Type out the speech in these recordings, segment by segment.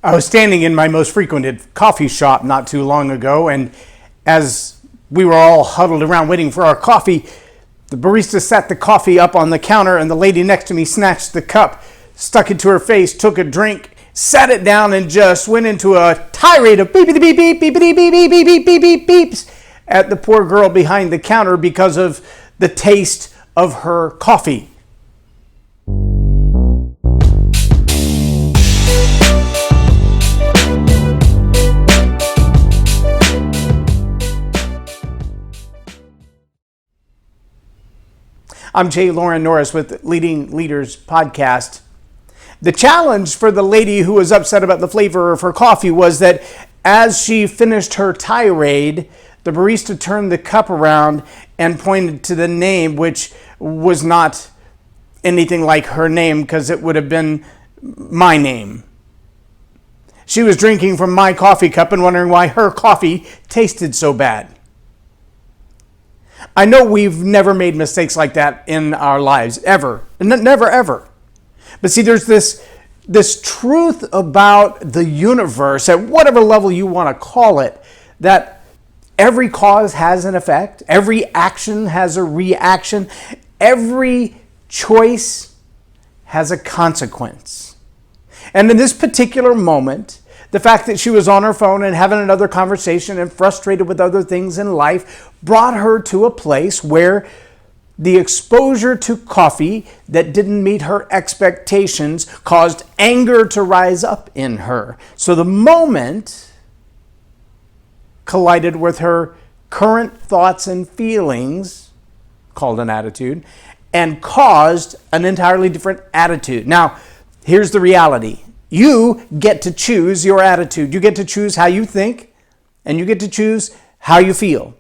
I was standing in my most frequented coffee shop not too long ago, and as we were all huddled around waiting for our coffee, the barista set the coffee up on the counter, and the lady next to me snatched the cup, stuck it to her face, took a drink, sat it down, and just went into a tirade of beep beep beep beep beep beep beep beep beep beep beep beeps at the poor girl behind the counter because of the taste of her coffee. I'm J Loren Norris with Leading Leaders Podcast. The challenge for the lady who was upset about the flavor of her coffee was that as she finished her tirade, the barista turned the cup around and pointed to the name, which was not anything like her name because it would have been my name. She was drinking from my coffee cup and wondering why her coffee tasted so bad. I know we've never made mistakes like that in our lives, ever. Never, ever. But see, there's this truth about the universe, at whatever level you want to call it, that every cause has an effect, every action has a reaction, every choice has a consequence. And in this particular moment, the fact that she was on her phone and having another conversation and frustrated with other things in life brought her to a place where the exposure to coffee that didn't meet her expectations caused anger to rise up in her. So the moment collided with her current thoughts and feelings, called an attitude, and caused an entirely different attitude. Now, here's the reality. You get to choose your attitude. You get to choose how you think, and you get to choose how you feel.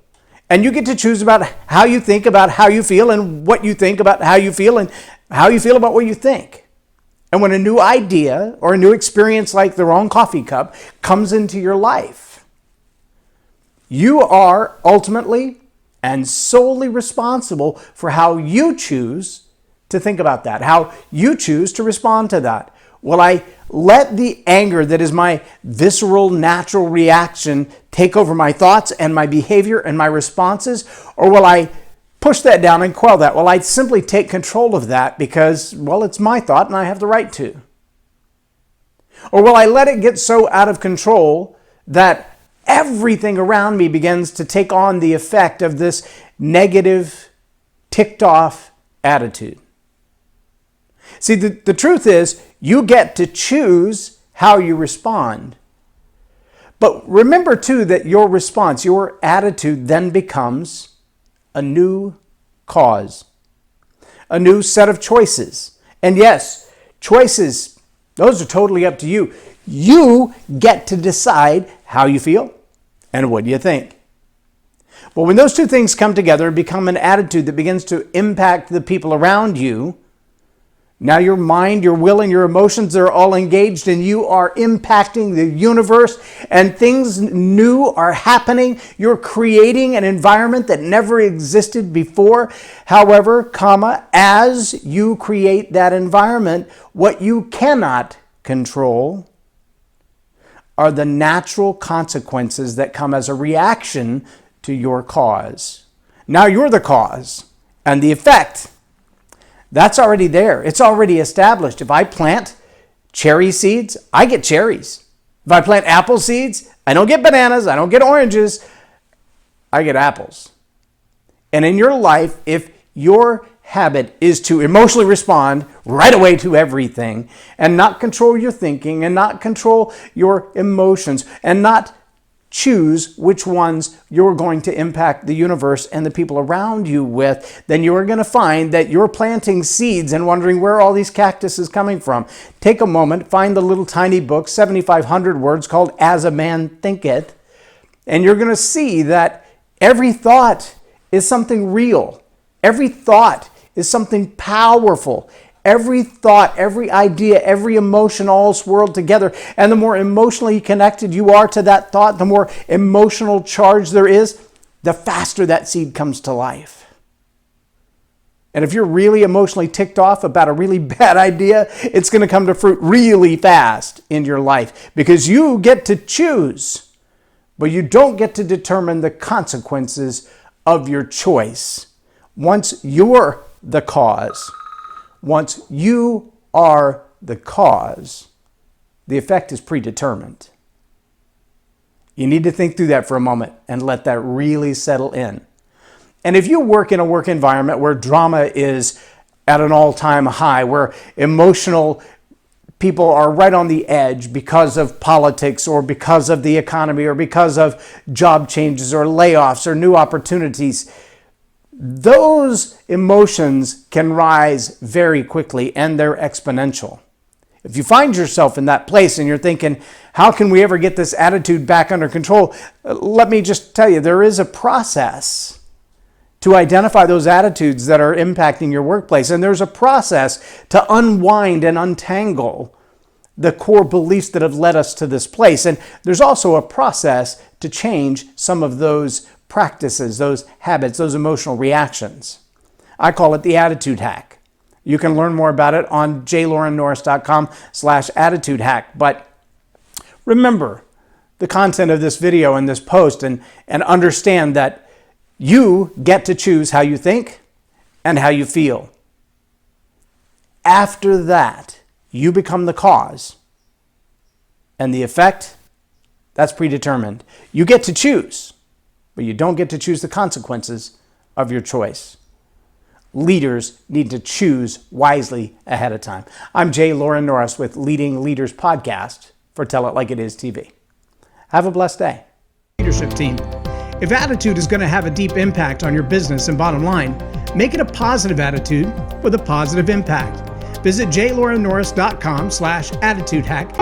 And you get to choose about how you think about how you feel and what you think about how you feel and how you feel about what you think. And when a new idea or a new experience like the wrong coffee cup comes into your life, you are ultimately and solely responsible for how you choose to think about that, how you choose to respond to that. Will I let the anger that is my visceral, natural reaction take over my thoughts and my behavior and my responses? Or will I push that down and quell that? Will I simply take control of that because, well, it's my thought and I have the right to? Or will I let it get so out of control that everything around me begins to take on the effect of this negative, ticked off attitude? See, the truth is, you get to choose how you respond. But remember, too, that your response, your attitude then becomes a new cause, a new set of choices. And yes, choices, those are totally up to you. You get to decide how you feel and what you think. But when those two things come together and become an attitude that begins to impact the people around you, now your mind, your will, and your emotions are all engaged and you are impacting the universe and things new are happening. You're creating an environment that never existed before. However, as you create that environment, what you cannot control are the natural consequences that come as a reaction to your cause. Now you're the cause and the effect. That's already there. It's already established. If I plant cherry seeds, I get cherries. If I plant apple seeds, I don't get bananas, I don't get oranges, I get apples. And in your life, if your habit is to emotionally respond right away to everything and not control your thinking and not control your emotions and not choose which ones you're going to impact the universe and the people around you with, then you're going to find that you're planting seeds and wondering where all these cactus is coming from. Take a moment, find the little tiny book, 7,500 words, called As a Man Thinketh, and you're going to see that every thought is something real. Every thought is something powerful. Every thought, every idea, every emotion all swirled together. And the more emotionally connected you are to that thought, the more emotional charge there is, the faster that seed comes to life. And if you're really emotionally ticked off about a really bad idea, it's going to come to fruit really fast in your life because you get to choose, but you don't get to determine the consequences of your choice. Once you're the cause, once you are the cause, the effect is predetermined. You need to think through that for a moment and let that really settle in. And if you work in a work environment where drama is at an all-time high, where emotional people are right on the edge because of politics or because of the economy or because of job changes or layoffs or new opportunities, those emotions can rise very quickly and they're exponential. If you find yourself in that place and you're thinking, how can we ever get this attitude back under control? Let me just tell you, there is a process to identify those attitudes that are impacting your workplace. And there's a process to unwind and untangle the core beliefs that have led us to this place. And there's also a process to change some of those practices, those habits, those emotional reactions. I call it the attitude hack. You can learn more about it on jlorennorris.com/attitude hack. But remember the content of this video and this post and understand that you get to choose how you think and how you feel. After that, you become the cause. And the effect, that's predetermined. You get to choose, but you don't get to choose the consequences of your choice. Leaders need to choose wisely ahead of time. I'm J Loren Norris with Leading Leaders Podcast for Tell It Like It Is TV. Have a blessed day. Leadership team. If attitude is going to have a deep impact on your business and bottom line, make it a positive attitude with a positive impact. Visit jlorennorris.com/attitude hack